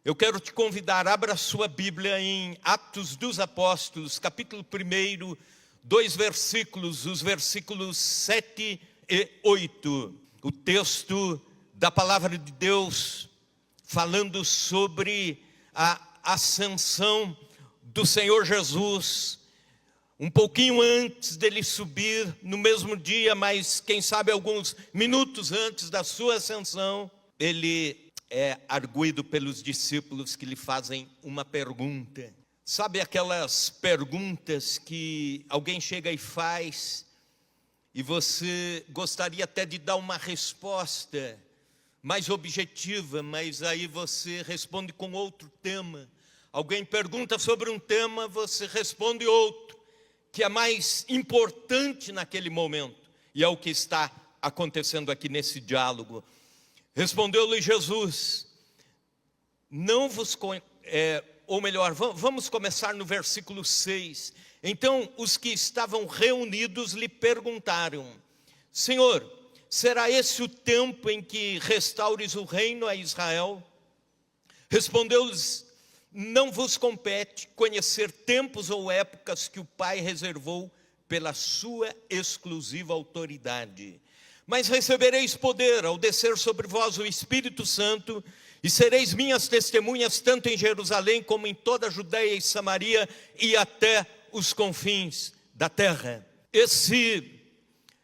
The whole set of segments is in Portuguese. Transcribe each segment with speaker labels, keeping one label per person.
Speaker 1: Eu quero te convidar, abra sua Bíblia em Atos dos Apóstolos, capítulo 1, dois versículos, os versículos 7 e 8. O texto da palavra de Deus falando sobre a ascensão do Senhor Jesus, um pouquinho antes dele subir, no mesmo dia, mas quem sabe alguns minutos antes da sua ascensão, ele é arguido pelos discípulos que lhe fazem uma pergunta. Sabe aquelas perguntas que alguém chega e faz, e você gostaria até de dar uma resposta mais objetiva, mas aí você responde com outro tema. Alguém pergunta sobre um tema, você responde outro, que é mais importante naquele momento. E é o que está acontecendo aqui nesse diálogo. Respondeu-lhe Jesus, vamos começar no versículo 6. Então os que estavam reunidos lhe perguntaram, Senhor, será esse o tempo em que restaures o reino a Israel? Respondeu-lhes, não vos compete conhecer tempos ou épocas que o Pai reservou pela sua exclusiva autoridade. Mas recebereis poder ao descer sobre vós o Espírito Santo, e sereis minhas testemunhas tanto em Jerusalém como em toda a Judeia e Samaria e até os confins da terra. Esse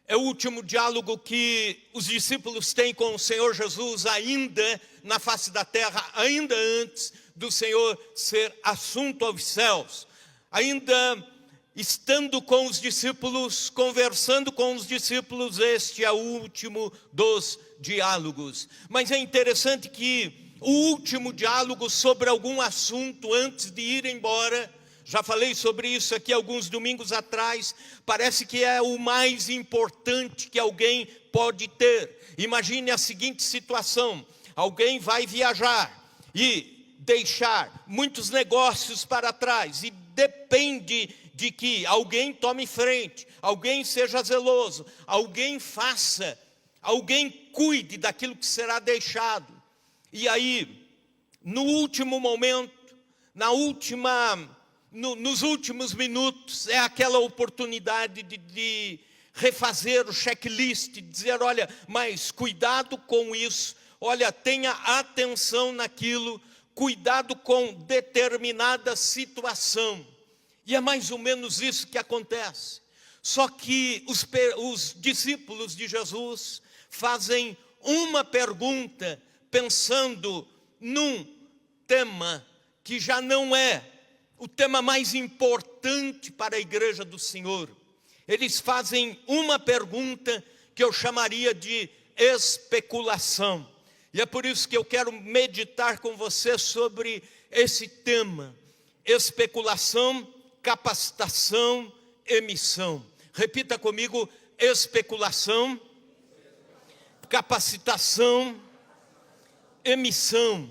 Speaker 1: é o último diálogo que os discípulos têm com o Senhor Jesus ainda na face da terra, ainda antes do Senhor ser assunto aos céus, ainda estando com os discípulos, conversando com os discípulos. Este é o último dos diálogos. Mas é interessante que o último diálogo sobre algum assunto antes de ir embora, já falei sobre isso aqui alguns domingos atrás, parece que é o mais importante que alguém pode ter. Imagine a seguinte situação, alguém vai viajar e deixar muitos negócios para trás, e depende de que alguém tome frente, alguém seja zeloso, alguém faça, alguém cuide daquilo que será deixado. E aí, no último momento, nos últimos minutos, é aquela oportunidade de refazer o checklist, de dizer, olha, mas cuidado com isso, olha, tenha atenção naquilo, cuidado com determinada situação. E é mais ou menos isso que acontece. Só que os discípulos de Jesus fazem uma pergunta pensando num tema que já não é o tema mais importante para a igreja do Senhor. Eles fazem uma pergunta que eu chamaria de especulação. E é por isso que eu quero meditar com você sobre esse tema. Especulação, capacitação e missão. Repita comigo, especulação, capacitação e missão.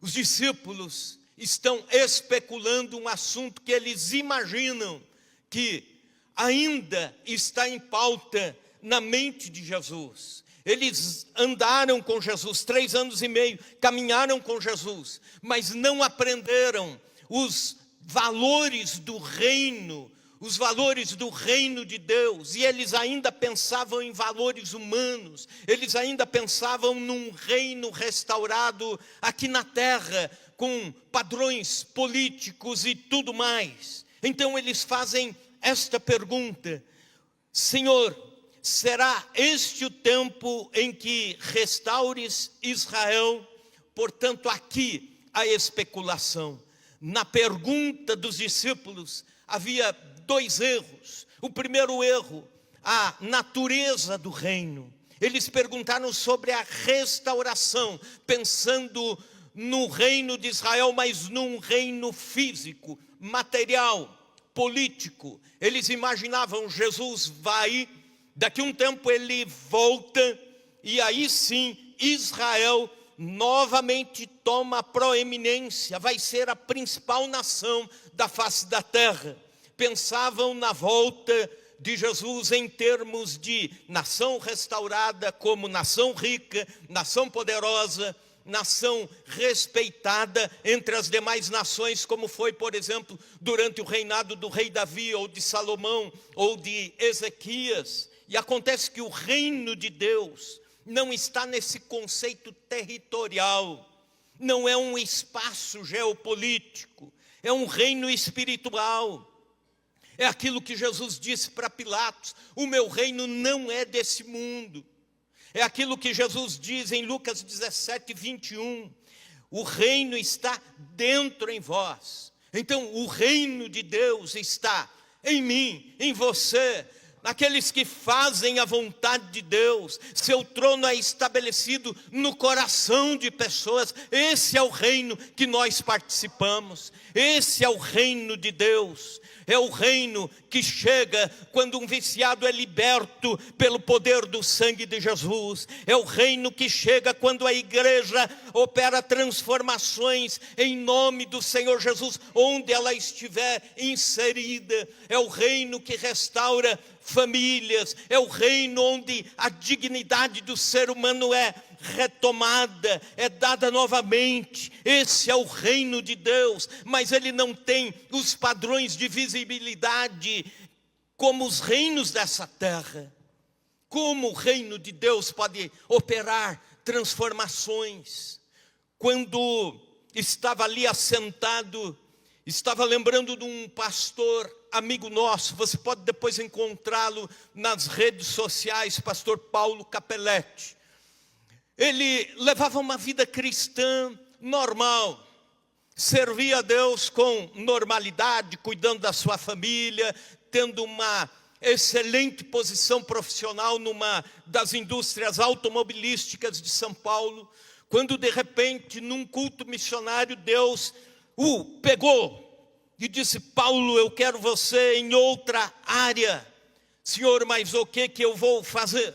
Speaker 1: Os discípulos estão especulando um assunto que eles imaginam que ainda está em pauta na mente de Jesus. Eles andaram com Jesus 3 anos e meio, caminharam com Jesus, mas não aprenderam os valores do reino, os valores do reino de Deus, e eles ainda pensavam em valores humanos, eles ainda pensavam num reino restaurado aqui na terra, com padrões políticos e tudo mais. Então eles fazem esta pergunta, Senhor, será este o tempo em que restaures Israel? Portanto, aqui a especulação. Na pergunta dos discípulos havia 2 erros. O primeiro erro, a natureza do reino. Eles perguntaram sobre a restauração, pensando no reino de Israel, mas num reino físico, material, político. Eles imaginavam, Jesus vai, daqui a um tempo ele volta, e aí sim Israel novamente toma proeminência, vai ser a principal nação da face da terra. Pensavam na volta de Jesus em termos de nação restaurada, como nação rica, nação poderosa, nação respeitada entre as demais nações, como foi, por exemplo, durante o reinado do rei Davi, ou de Salomão, ou de Ezequias. E acontece que o reino de Deus não está nesse conceito territorial, não é um espaço geopolítico, é um reino espiritual. É aquilo que Jesus disse para Pilatos: o meu reino não é desse mundo. É aquilo que Jesus diz em Lucas 17, 21. O reino está dentro em vós. Então o reino de Deus está em mim, em você, naqueles que fazem a vontade de Deus. Seu trono é estabelecido no coração de pessoas. Esse é o reino que nós participamos. Esse é o reino de Deus. É o reino que chega quando um viciado é liberto pelo poder do sangue de Jesus. É o reino que chega quando a igreja opera transformações em nome do Senhor Jesus, onde ela estiver inserida. É o reino que restaura famílias. É o reino onde a dignidade do ser humano é retomada, é dada novamente. Esse é o reino de Deus, mas ele não tem os padrões de visibilidade como os reinos dessa terra. Como o reino de Deus pode operar transformações? Quando estava ali assentado, estava lembrando de um pastor amigo nosso, você pode depois encontrá-lo nas redes sociais, pastor Paulo Capelletti. Ele levava uma vida cristã normal, servia a Deus com normalidade, cuidando da sua família, tendo uma excelente posição profissional numa das indústrias automobilísticas de São Paulo, quando de repente, num culto missionário, Deus o pegou e disse: Paulo, eu quero você em outra área. Senhor, mas o que eu vou fazer?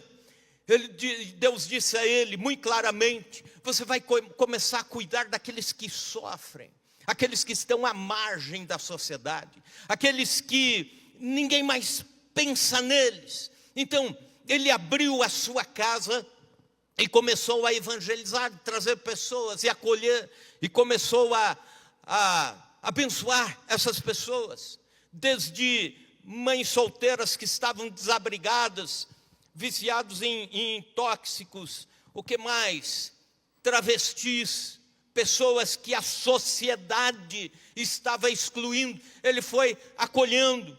Speaker 1: Deus disse a ele muito claramente: você vai começar a cuidar daqueles que sofrem, aqueles que estão à margem da sociedade, aqueles que ninguém mais pensa neles. Então ele abriu a sua casa e começou a evangelizar, trazer pessoas e acolher, e começou a abençoar essas pessoas, desde mães solteiras que estavam desabrigadas, viciados em tóxicos, o que mais? Travestis, pessoas que a sociedade estava excluindo. Ele foi acolhendo,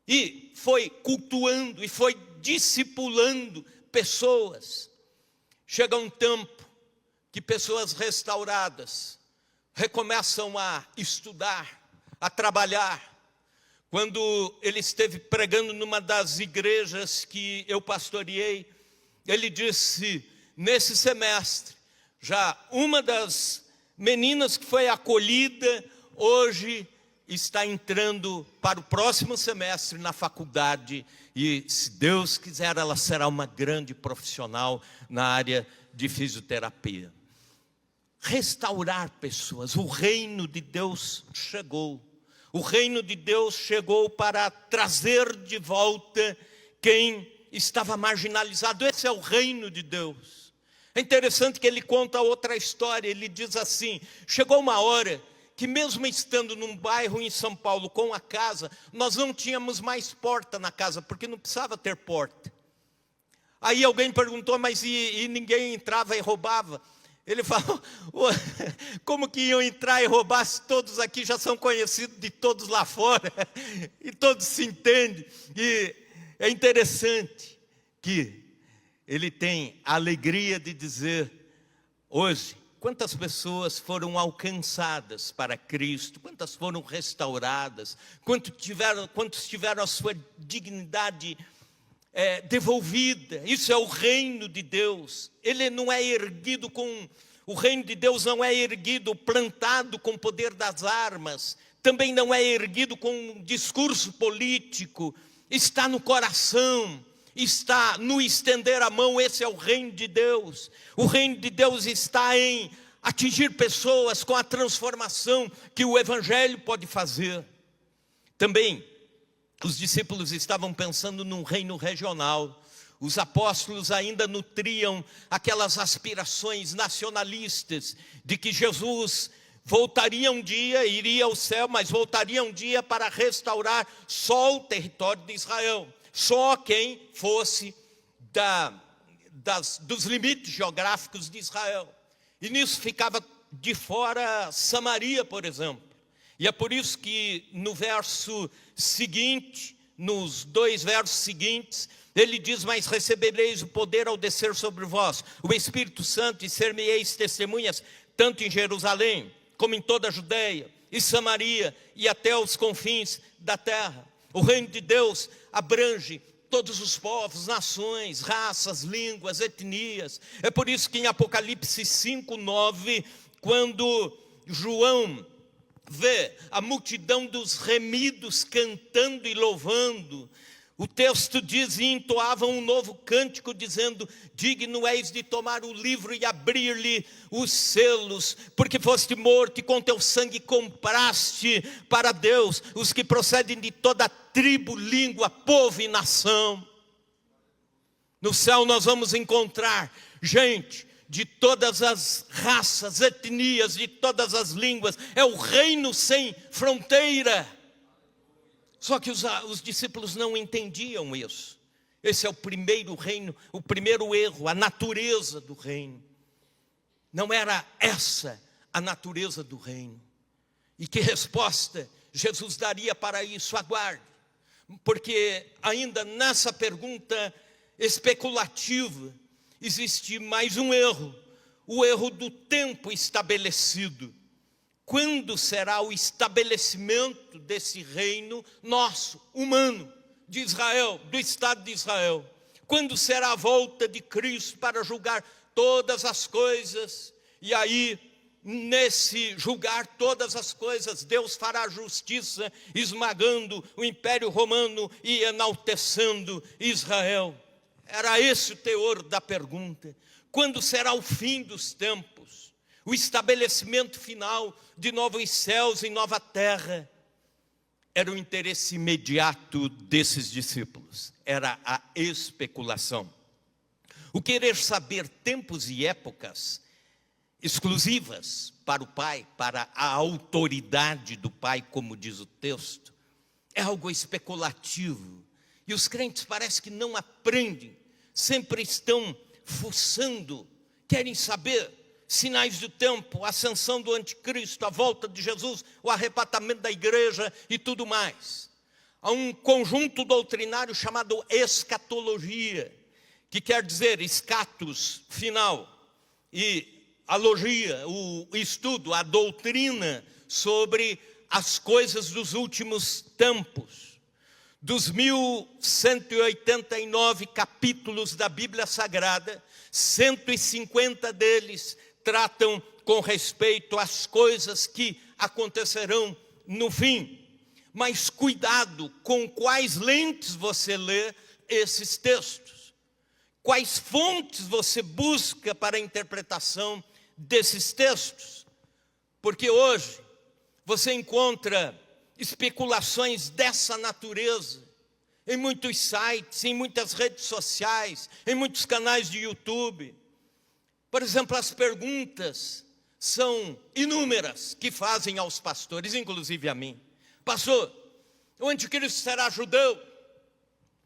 Speaker 1: e foi cultuando, e foi discipulando pessoas. Chega um tempo que pessoas restauradas recomeçam a estudar, a trabalhar. Quando ele esteve pregando numa das igrejas que eu pastoreei, ele disse: nesse semestre, já uma das meninas que foi acolhida, hoje está entrando para o próximo semestre na faculdade, e se Deus quiser, ela será uma grande profissional na área de fisioterapia. Restaurar pessoas. O reino de Deus chegou. O reino de Deus chegou para trazer de volta quem estava marginalizado. Esse é o reino de Deus. É interessante que ele conta outra história. Ele diz assim: chegou uma hora que mesmo estando num bairro em São Paulo com a casa, nós não tínhamos mais porta na casa, porque não precisava ter porta. Aí alguém perguntou: mas e ninguém entrava e roubava? Ele falou: como que iam entrar e roubar se todos aqui já são conhecidos de todos lá fora? E todos se entendem. E é interessante que ele tem a alegria de dizer hoje quantas pessoas foram alcançadas para Cristo, quantas foram restauradas, quantos tiveram a sua dignidade devolvida. Isso é o reino de Deus. Ele não é erguido o reino de Deus não é erguido, plantado com o poder das armas, também não é erguido com um discurso político, está no coração, está no estender a mão. Esse é o reino de Deus. O reino de Deus está em atingir pessoas com a transformação que o evangelho pode fazer. Também os discípulos estavam pensando num reino regional, Os apóstolos ainda nutriam aquelas aspirações nacionalistas de que Jesus voltaria um dia, iria ao céu, mas voltaria um dia para restaurar só o território de Israel. Só quem fosse dos limites geográficos de Israel. E nisso ficava de fora Samaria, por exemplo. E é por isso que no verso seguinte, nos 2 versos seguintes, ele diz: mas recebereis o poder ao descer sobre vós o Espírito Santo, e ser-me-eis testemunhas, tanto em Jerusalém, como em toda a Judeia e Samaria, e até os confins da terra. O reino de Deus abrange todos os povos, nações, raças, línguas, etnias. É por isso que em Apocalipse 5:9, quando João vê a multidão dos remidos cantando e louvando, o texto diz: e entoavam um novo cântico, dizendo: digno és de tomar o livro e abrir-lhe os selos, porque foste morto e com teu sangue compraste para Deus os que procedem de toda tribo, língua, povo e nação. No céu nós vamos encontrar gente de todas as raças, etnias, de todas as línguas. É o reino sem fronteira. Só que os discípulos não entendiam isso. Esse é o primeiro reino, o primeiro erro, a natureza do reino. Não era essa a natureza do reino. E que resposta Jesus daria para isso? Aguarde. Porque ainda nessa pergunta especulativa existe mais um erro. O erro do tempo estabelecido. Quando será o estabelecimento desse reino nosso, humano, de Israel, do Estado de Israel? Quando será a volta de Cristo para julgar todas as coisas? E aí, nesse julgar todas as coisas, Deus fará justiça, esmagando o Império Romano e enaltecendo Israel. Era esse o teor da pergunta. Quando será o fim dos tempos? O estabelecimento final de novos céus e nova terra? Era o interesse imediato desses discípulos. Era a especulação. O querer saber tempos e épocas exclusivas para o Pai, para a autoridade do Pai, como diz o texto, é algo especulativo. E os crentes parece que não aprendem, sempre estão fuçando, querem saber sinais do tempo, a ascensão do anticristo, a volta de Jesus, o arrebatamento da igreja e tudo mais. Há um conjunto doutrinário chamado escatologia, que quer dizer escatos, final, e a logia, o estudo, a doutrina sobre as coisas dos últimos tempos. Dos 1189 capítulos da Bíblia Sagrada, 150 deles tratam com respeito às coisas que acontecerão no fim. Mas cuidado com quais lentes você lê esses textos. Quais fontes você busca para a interpretação desses textos. Porque hoje você encontra especulações dessa natureza em muitos sites, em muitas redes sociais, em muitos canais de YouTube. Por exemplo, as perguntas são inúmeras que fazem aos pastores, inclusive a mim. Pastor, o anticristo será judeu?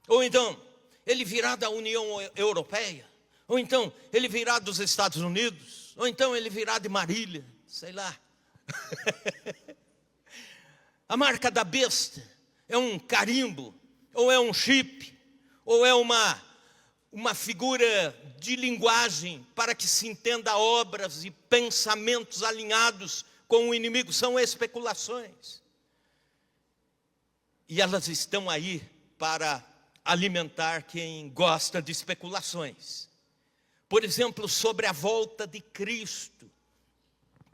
Speaker 1: Ou então, ele virá da União Europeia? Ou então, ele virá dos Estados Unidos? Ou então, ele virá de Marília? Sei lá. A marca da besta é um carimbo, ou é um chip, ou é uma figura de linguagem para que se entenda obras e pensamentos alinhados com o inimigo. São especulações. E elas estão aí para alimentar quem gosta de especulações. Por exemplo, sobre a volta de Cristo.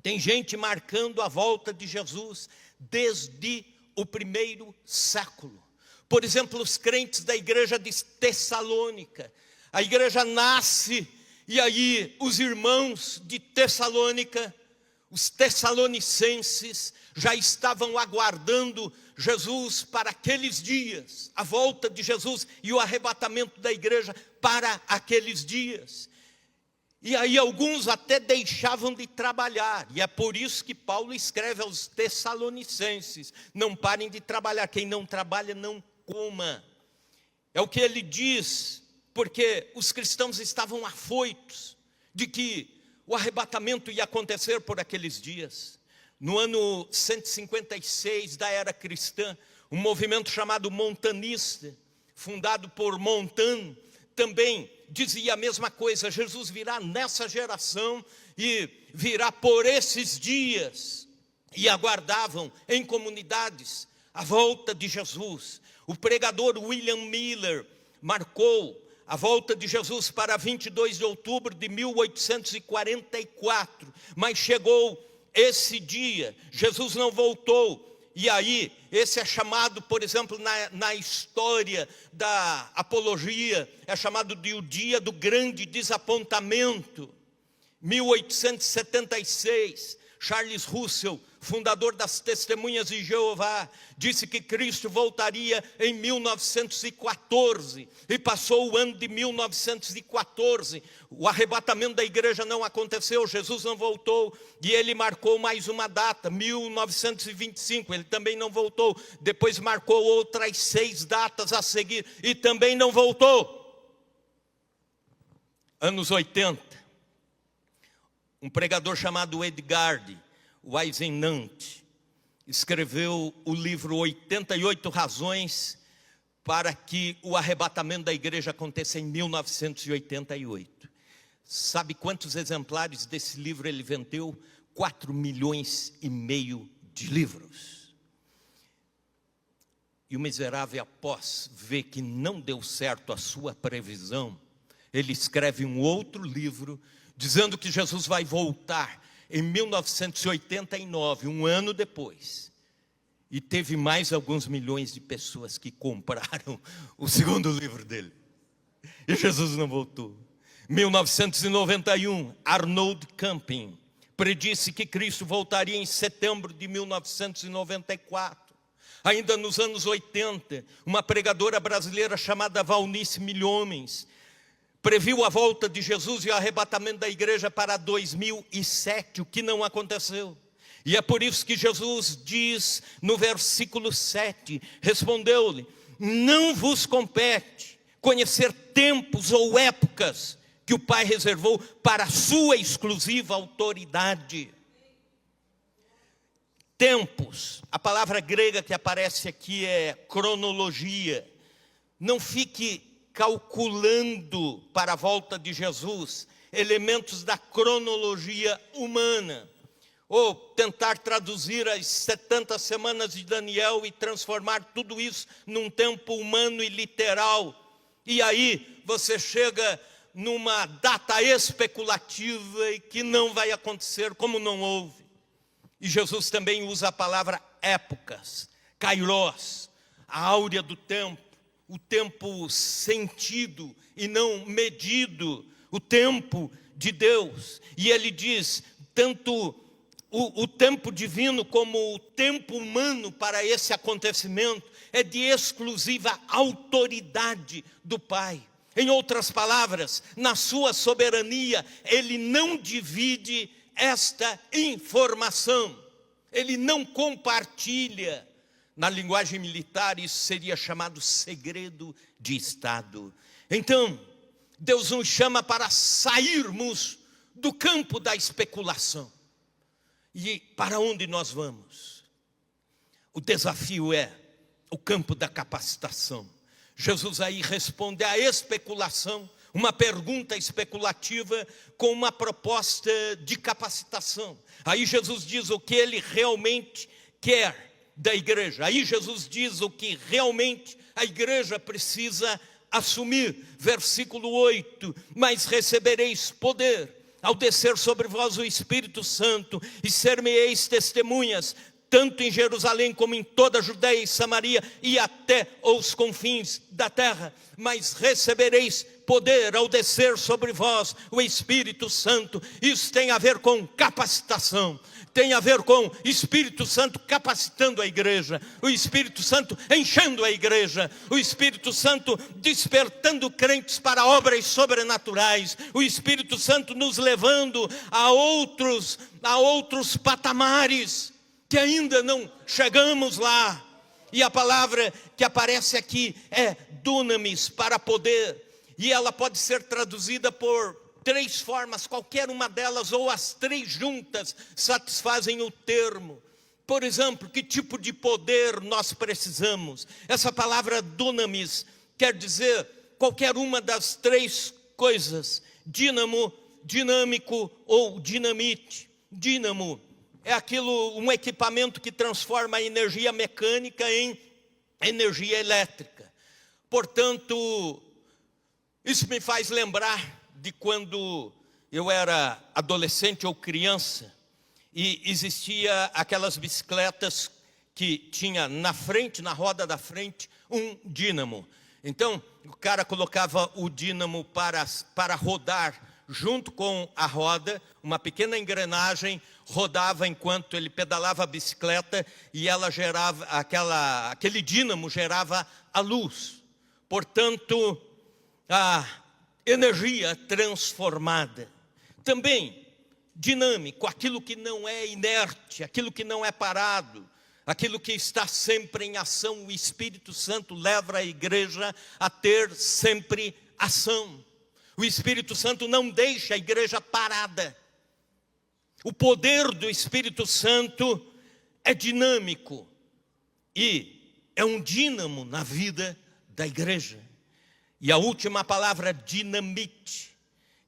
Speaker 1: Tem gente marcando a volta de Jesus desde o primeiro século. Por exemplo, os crentes da igreja de Tessalônica. A igreja nasce e aí os irmãos de Tessalônica, Os tessalonicenses já estavam aguardando Jesus para aqueles dias, a volta de Jesus e o arrebatamento da igreja para aqueles dias. E aí alguns até deixavam de trabalhar, e é por isso que Paulo escreve aos tessalonicenses: não parem de trabalhar, quem não trabalha não coma. É o que ele diz, porque os cristãos estavam afoitos de que o arrebatamento ia acontecer por aqueles dias. No ano 156 da era cristã, um movimento chamado montanista, fundado por Montano, também dizia a mesma coisa: Jesus virá nessa geração e virá por esses dias. E aguardavam em comunidades a volta de Jesus. O pregador William Miller marcou a volta de Jesus para 22 de outubro de 1844, mas chegou esse dia, Jesus não voltou. E aí, esse é chamado, por exemplo, na história da apologia, é chamado de o dia do grande desapontamento. 1876, Charles Russell, fundador das Testemunhas de Jeová, disse que Cristo voltaria em 1914, e passou o ano de 1914, o arrebatamento da igreja não aconteceu, Jesus não voltou, e ele marcou mais uma data, 1925, ele também não voltou, depois marcou outras 6 datas a seguir, e também não voltou. Anos 80, um pregador chamado Edgard Whisenant escreveu o livro 88 Razões para que o arrebatamento da igreja aconteça em 1988. Sabe quantos exemplares desse livro ele vendeu? 4,5 milhões de livros. E o miserável, após ver que não deu certo a sua previsão, ele escreve um outro livro dizendo que Jesus vai voltar em 1989, um ano depois, e teve mais alguns milhões de pessoas que compraram o segundo livro dele, e Jesus não voltou. 1991, Arnold Camping predisse que Cristo voltaria em setembro de 1994. Ainda nos anos 80, uma pregadora brasileira chamada Valnice Milhomens previu a volta de Jesus e o arrebatamento da igreja para 2007, o que não aconteceu. E é por isso que Jesus diz no versículo 7, respondeu-lhe: não vos compete conhecer tempos ou épocas que o Pai reservou para a sua exclusiva autoridade. Tempos, a palavra grega que aparece aqui é cronologia. Não fique calculando para a volta de Jesus elementos da cronologia humana, ou tentar traduzir as 70 semanas de Daniel e transformar tudo isso num tempo humano e literal, e aí você chega numa data especulativa e que não vai acontecer, como não houve. E Jesus também usa a palavra épocas, kairos, a áurea do tempo, o tempo sentido e não medido, o tempo de Deus. E ele diz, tanto o tempo divino como o tempo humano para esse acontecimento é de exclusiva autoridade do Pai. Em outras palavras, na sua soberania, ele não divide esta informação, ele não compartilha. Na linguagem militar, isso seria chamado segredo de Estado. Então, Deus nos chama para sairmos do campo da especulação. E para onde nós vamos? O desafio é o campo da capacitação. Jesus aí responde à especulação, uma pergunta especulativa com uma proposta de capacitação. Aí Jesus diz o que ele realmente quer da igreja. Aí Jesus diz o que realmente a igreja precisa assumir. Versículo 8, mas recebereis poder ao descer sobre vós o Espírito Santo, e ser-me-eis testemunhas, tanto em Jerusalém como em toda a Judéia e Samaria e até os confins da terra. Mas recebereis poder ao descer sobre vós o Espírito Santo. Isso tem a ver com capacitação, tem a ver com o Espírito Santo capacitando a igreja, o Espírito Santo enchendo a igreja, o Espírito Santo despertando crentes para obras sobrenaturais, o Espírito Santo nos levando a outros patamares que ainda não chegamos lá. E a palavra que aparece aqui é dunamis, para poder, e ela pode ser traduzida por 3 formas, qualquer uma delas ou as 3 juntas satisfazem o termo. Por exemplo, que tipo de poder nós precisamos? Essa palavra dunamis quer dizer qualquer uma das 3 coisas: dínamo, dinâmico ou dinamite. Dínamo é um equipamento que transforma a energia mecânica em energia elétrica. Portanto, isso me faz lembrar de quando eu era adolescente ou criança e existia aquelas bicicletas que tinha na frente, na roda da frente, um dínamo. Então, o cara colocava o dínamo para rodar junto com a roda, uma pequena engrenagem rodava enquanto ele pedalava a bicicleta e ela gerava, aquele dínamo gerava a luz. Portanto, a energia transformada. Também dinâmico, aquilo que não é inerte, aquilo que não é parado, aquilo que está sempre em ação. O Espírito Santo leva a igreja a ter sempre ação. O Espírito Santo não deixa a igreja parada. O poder do Espírito Santo é dinâmico e é um dínamo na vida da igreja. E a última palavra, dinamite,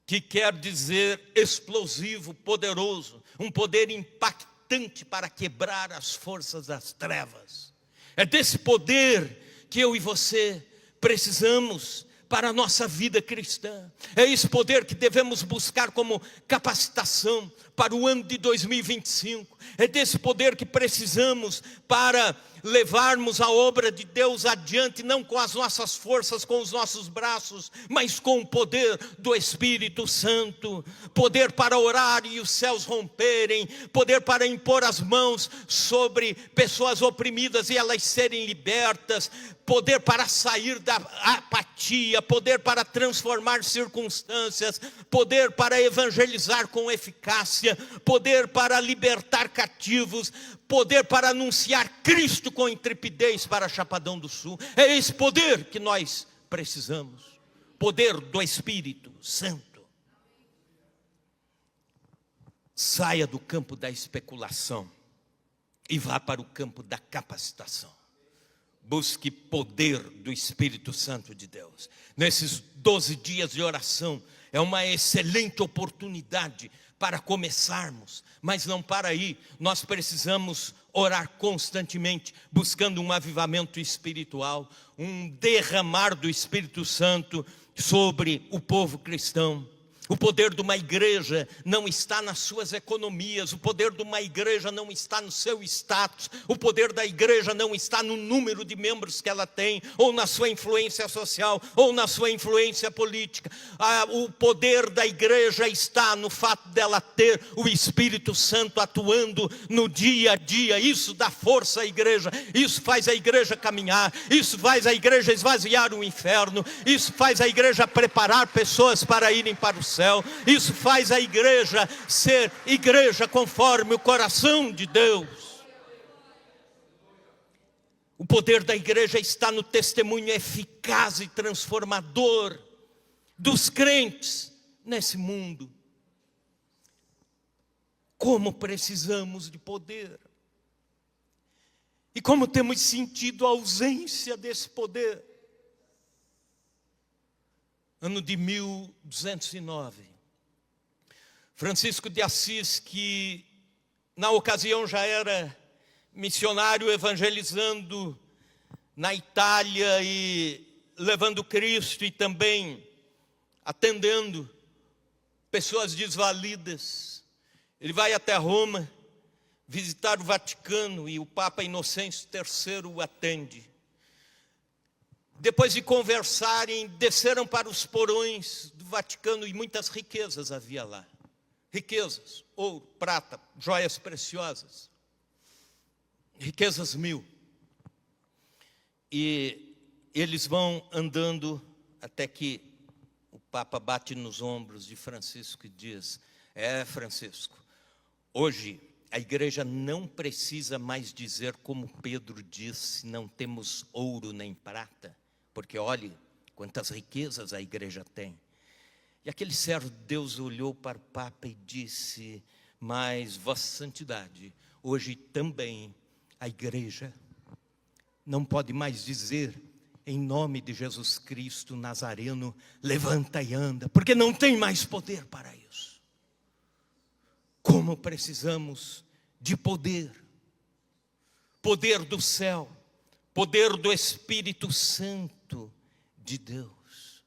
Speaker 1: que quer dizer explosivo, poderoso, um poder impactante para quebrar as forças das trevas. É desse poder que eu e você precisamos para a nossa vida cristã. É esse poder que devemos buscar como capacitação para o ano de 2025. É desse poder que precisamos para levarmos a obra de Deus adiante, não com as nossas forças, com os nossos braços, mas com o poder do Espírito Santo. Poder para orar e os céus romperem, poder para impor as mãos sobre pessoas oprimidas e elas serem libertas, poder para sair da apatia, poder para transformar circunstâncias, poder para evangelizar com eficácia, poder para libertar cativos, poder para anunciar Cristo com intrepidez para Chapadão do Sul. É esse poder que nós precisamos, poder do Espírito Santo. Saia do campo da especulação e vá para o campo da capacitação. Busque poder do Espírito Santo de Deus. Nesses 12 dias de oração, é uma excelente oportunidade para começarmos, mas não para aí. Nós precisamos orar constantemente, buscando um avivamento espiritual, um derramar do Espírito Santo sobre o povo cristão. O poder de uma igreja não está nas suas economias, o poder de uma igreja não está no seu status, o poder da igreja não está no número de membros que ela tem, ou na sua influência social, ou na sua influência política. O poder da igreja está no fato dela ter o Espírito Santo atuando no dia a dia. Isso dá força à igreja, isso faz a igreja caminhar, isso faz a igreja esvaziar o inferno, isso faz a igreja preparar pessoas para irem para o céu. Isso faz a igreja ser igreja conforme o coração de Deus. O poder da igreja está no testemunho eficaz e transformador dos crentes nesse mundo. Como precisamos de poder. E como temos sentido a ausência desse poder. Ano de 1209, Francisco de Assis, que na ocasião já era missionário evangelizando na Itália e levando Cristo e também atendendo pessoas desvalidas. Ele vai até Roma, visitar o Vaticano e o Papa Inocêncio III o atende. Depois de conversarem, desceram para os porões do Vaticano e muitas riquezas havia lá. Riquezas, ouro, prata, joias preciosas. Riquezas mil. E eles vão andando até que o Papa bate nos ombros de Francisco e diz: Francisco, hoje a igreja não precisa mais dizer como Pedro disse, não temos ouro nem prata, porque olhe quantas riquezas a igreja tem. E aquele servo de Deus olhou para o Papa e disse: mas Vossa Santidade, hoje também a igreja não pode mais dizer em nome de Jesus Cristo Nazareno, levanta e anda, porque não tem mais poder para isso. Como precisamos de poder, poder do céu, poder do Espírito Santo de Deus.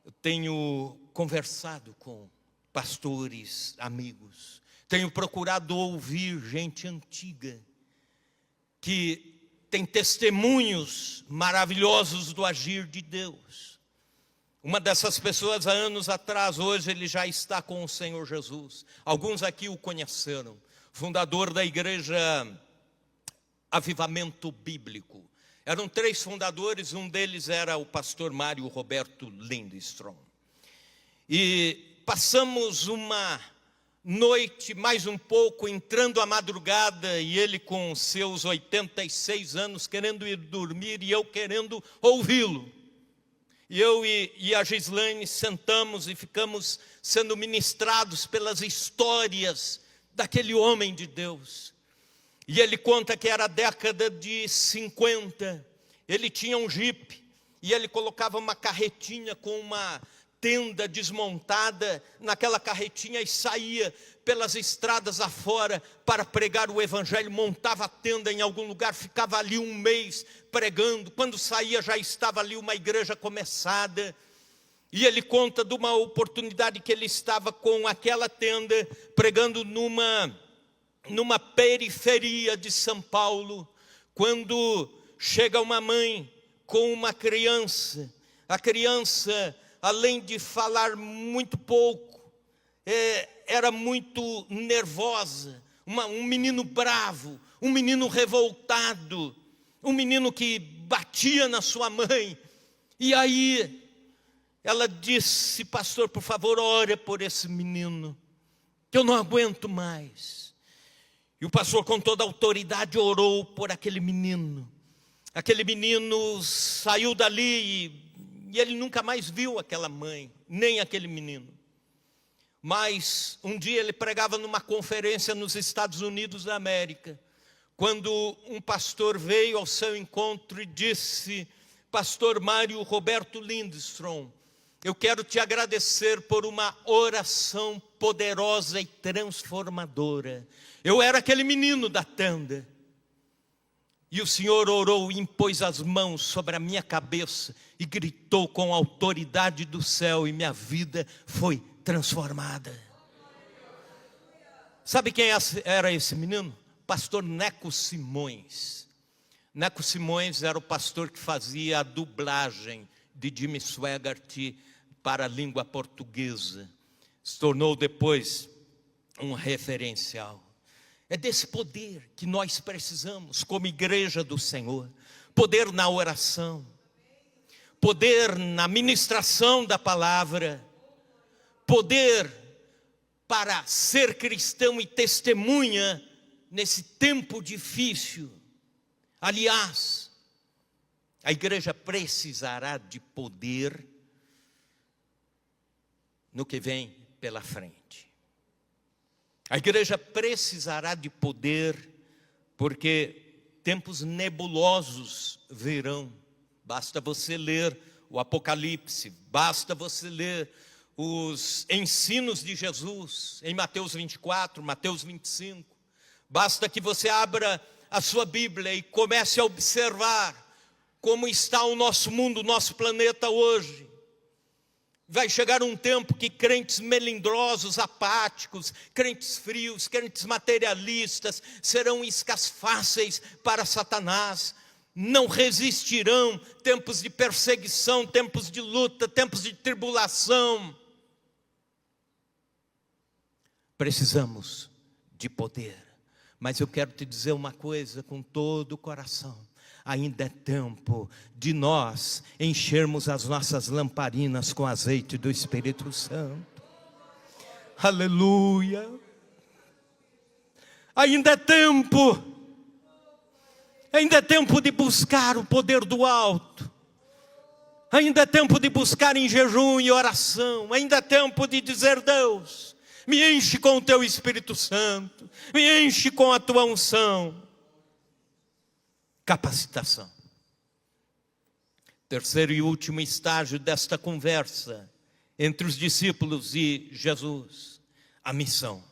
Speaker 1: Eu tenho conversado com pastores, amigos, tenho procurado ouvir gente antiga, que tem testemunhos maravilhosos do agir de Deus. Uma dessas pessoas, há anos atrás, hoje ele já está com o Senhor Jesus. Alguns aqui o conheceram. Fundador da igreja Avivamento Bíblico. Eram 3 fundadores, um deles era o pastor Mário Roberto Lindstrom. E passamos uma noite, mais um pouco, entrando à madrugada, e ele com seus 86 anos, querendo ir dormir, e eu querendo ouvi-lo. E eu e a Gislaine sentamos e ficamos sendo ministrados pelas histórias daquele homem de Deus. E ele conta que era a década de 50, ele tinha um jipe, e ele colocava uma carretinha com uma tenda desmontada naquela carretinha e saía pelas estradas afora para pregar o evangelho, montava a tenda em algum lugar, ficava ali um mês pregando, quando saía já estava ali uma igreja começada. E ele conta de uma oportunidade que ele estava com aquela tenda, pregando numa periferia de São Paulo, quando chega uma mãe com uma criança. A criança, além de falar muito pouco, era muito nervosa, um menino bravo, um menino revoltado, um menino que batia na sua mãe. E aí ela disse: pastor, por favor, ore por esse menino, que eu não aguento mais. E o pastor, com toda a autoridade, orou por aquele menino. Aquele menino saiu dali e ele nunca mais viu aquela mãe, nem aquele menino. Mas um dia ele pregava numa conferência nos Estados Unidos da América, quando um pastor veio ao seu encontro e disse: pastor Mário Roberto Lindstrom, eu quero te agradecer por uma oração poderosa e transformadora. Eu era aquele menino da tenda, e o Senhor orou e impôs as mãos sobre a minha cabeça e gritou com a autoridade do céu, e minha vida foi transformada. Sabe quem era esse menino? Pastor Neco Simões. Neco Simões era o pastor que fazia a dublagem de Jimmy Swaggart para a língua portuguesa. Se tornou depois um referencial. É desse poder que nós precisamos como igreja do Senhor. Poder na oração, poder na ministração da palavra, poder para ser cristão e testemunha nesse tempo difícil. Aliás, a igreja precisará de poder no que vem pela frente. A igreja precisará de poder, porque tempos nebulosos virão. Basta você ler o Apocalipse, basta você ler os ensinos de Jesus em Mateus 24, Mateus 25. Basta que você abra a sua Bíblia e comece a observar como está o nosso mundo, o nosso planeta hoje. Vai chegar um tempo que crentes melindrosos, apáticos, crentes frios, crentes materialistas, serão iscas fáceis para Satanás, não resistirão. Tempos de perseguição, tempos de luta, tempos de tribulação. Precisamos de poder, mas eu quero te dizer uma coisa com todo o coração: ainda é tempo de nós enchermos as nossas lamparinas com azeite do Espírito Santo. Aleluia! Ainda é tempo de buscar o poder do alto. Ainda é tempo de buscar em jejum e oração. Ainda é tempo de dizer: Deus, me enche com o teu Espírito Santo, me enche com a tua unção. Capacitação. Terceiro e último estágio desta conversa entre os discípulos e Jesus: a missão.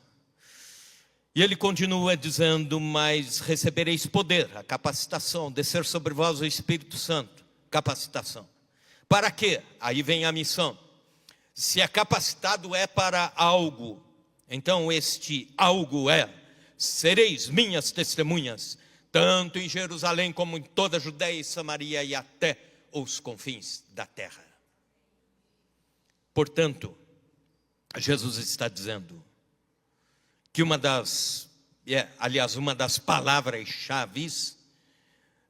Speaker 1: E ele continua dizendo: mas recebereis poder, a capacitação, descer sobre vós o Espírito Santo, capacitação. Para quê? Aí vem a missão. Se é capacitado é para algo, então este algo é: sereis minhas testemunhas, tanto em Jerusalém como em toda a Judeia e Samaria e até os confins da terra. Portanto, Jesus está dizendo que uma das palavras-chave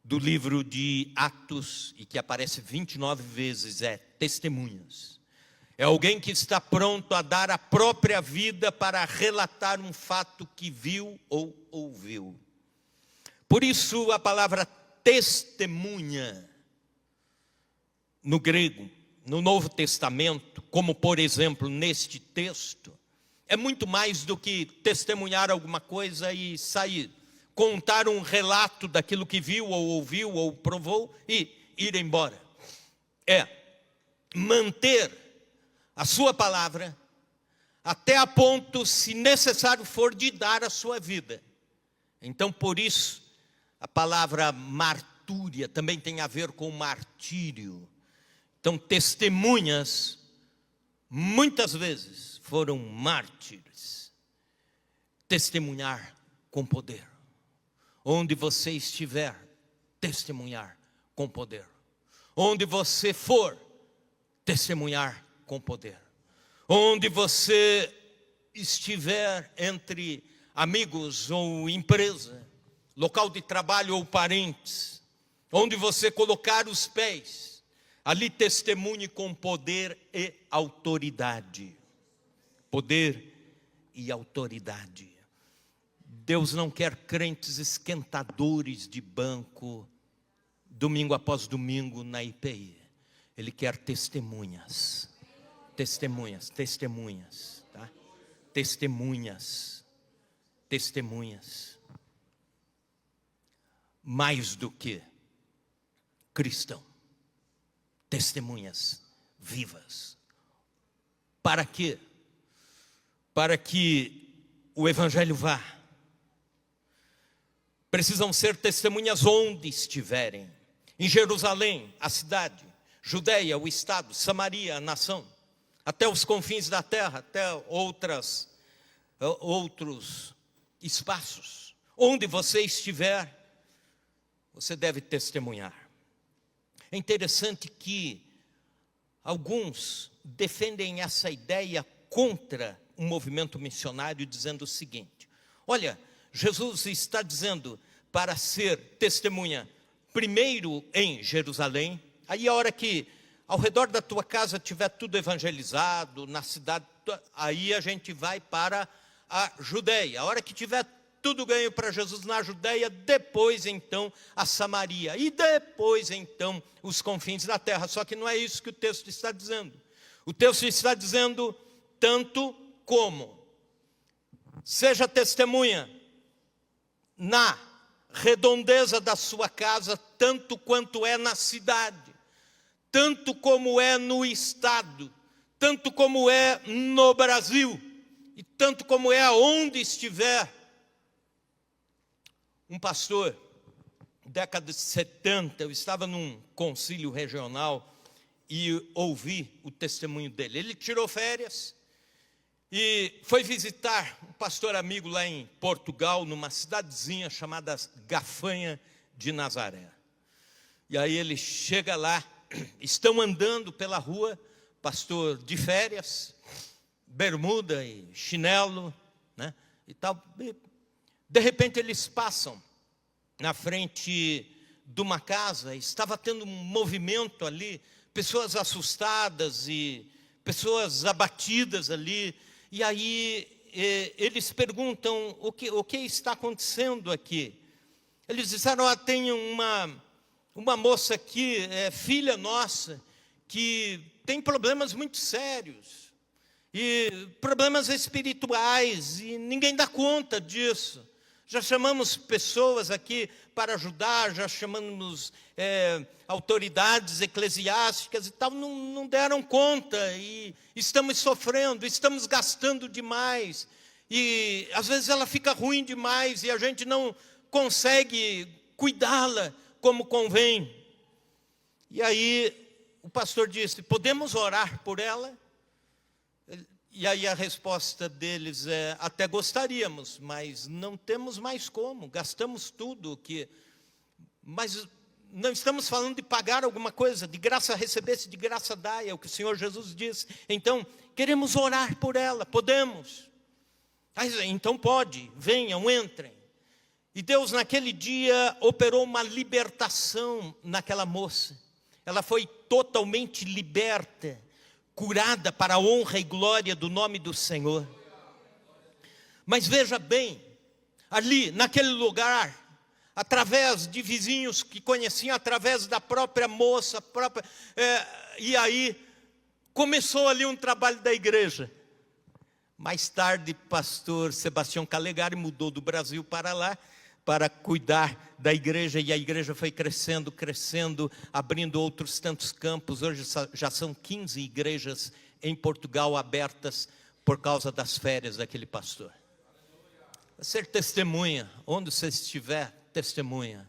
Speaker 1: do livro de Atos, e que aparece 29 vezes, é testemunhas. É alguém que está pronto a dar a própria vida para relatar um fato que viu ou ouviu. Por isso a palavra testemunha, no grego, no Novo Testamento, como por exemplo neste texto, é muito mais do que testemunhar alguma coisa e sair, contar um relato daquilo que viu ou ouviu ou provou e ir embora. É manter a sua palavra até a ponto, se necessário for, de dar a sua vida. Então, por isso, a palavra martúria também tem a ver com martírio. Então, testemunhas, muitas vezes, foram mártires. Testemunhar com poder. Onde você estiver, testemunhar com poder. Onde você for, testemunhar com poder. Onde você estiver, entre amigos ou empresa, local de trabalho ou parentes, onde você colocar os pés, ali testemunhe com poder e autoridade. Poder e autoridade. Deus não quer crentes esquentadores de banco, domingo após domingo na IPI. Ele quer testemunhas. Testemunhas, testemunhas, tá? Testemunhas, testemunhas. Mais do que cristão. Testemunhas vivas. Para quê? Para que o evangelho vá. Precisam ser testemunhas onde estiverem. Em Jerusalém, a cidade, Judeia, o estado, Samaria, a nação, até os confins da terra, até outros espaços. Onde você estiver, você deve testemunhar. É interessante que alguns defendem essa ideia contra um movimento missionário, dizendo o seguinte: olha, Jesus está dizendo para ser testemunha primeiro em Jerusalém, aí a hora que ao redor da tua casa tiver tudo evangelizado, na cidade, aí a gente vai para a Judeia. A hora que tiver tudo ganho para Jesus na Judeia, depois então a Samaria, e depois então os confins da terra. Só que não é isso que o texto está dizendo. O texto está dizendo: tanto como seja testemunha na redondeza da sua casa, tanto quanto é na cidade, tanto como é no estado, tanto como é no Brasil, e tanto como é aonde estiver. Um pastor, década de 70, eu estava num concílio regional, e ouvir o testemunho dele. Ele tirou férias e foi visitar um pastor amigo lá em Portugal, numa cidadezinha chamada Gafanha de Nazaré. E aí ele chega lá, estão andando pela rua, pastor de férias, bermuda e chinelo, né, e tal. De repente eles passam na frente de uma casa, estava tendo um movimento ali, pessoas assustadas e pessoas abatidas ali, e aí eles perguntam o que está acontecendo aqui. Eles disseram, tem uma moça aqui, filha nossa, que tem problemas muito sérios, e problemas espirituais, e ninguém dá conta disso. Já chamamos pessoas aqui para ajudar, já chamamos autoridades eclesiásticas e tal, não deram conta, e estamos sofrendo, estamos gastando demais, e às vezes ela fica ruim demais, e a gente não consegue cuidá-la como convém. E aí o pastor disse, podemos orar por ela? E aí a resposta deles é, até gostaríamos, mas não temos mais como, gastamos tudo mas não estamos falando de pagar alguma coisa, de graça recebesse, de graça dai, é o que o Senhor Jesus disse. Então, queremos orar por ela, podemos? Então pode, venham, entrem. E Deus naquele dia operou uma libertação naquela moça. Ela foi totalmente liberta, curada para a honra e glória do nome do Senhor. Mas veja bem, ali naquele lugar, através de vizinhos que conheciam, através da própria moça, e aí começou ali um trabalho da igreja. Mais tarde, pastor Sebastião Calegari mudou do Brasil para lá, para cuidar da igreja, e a igreja foi crescendo, abrindo outros tantos campos. Hoje já são 15 igrejas em Portugal abertas por causa das férias daquele pastor. Ser testemunha, onde você estiver, testemunhe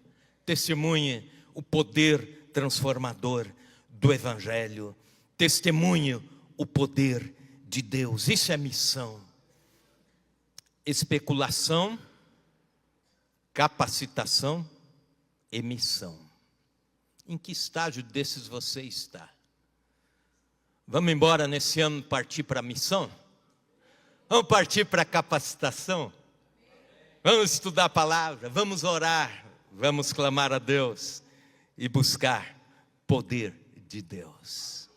Speaker 1: o poder transformador do Evangelho, testemunhe o poder de Deus. Isso é missão. Especulação, capacitação e missão. Em que estágio desses você está? Vamos embora nesse ano partir para a missão? Vamos partir para a capacitação? Vamos estudar a palavra, vamos orar, vamos clamar a Deus e buscar poder de Deus.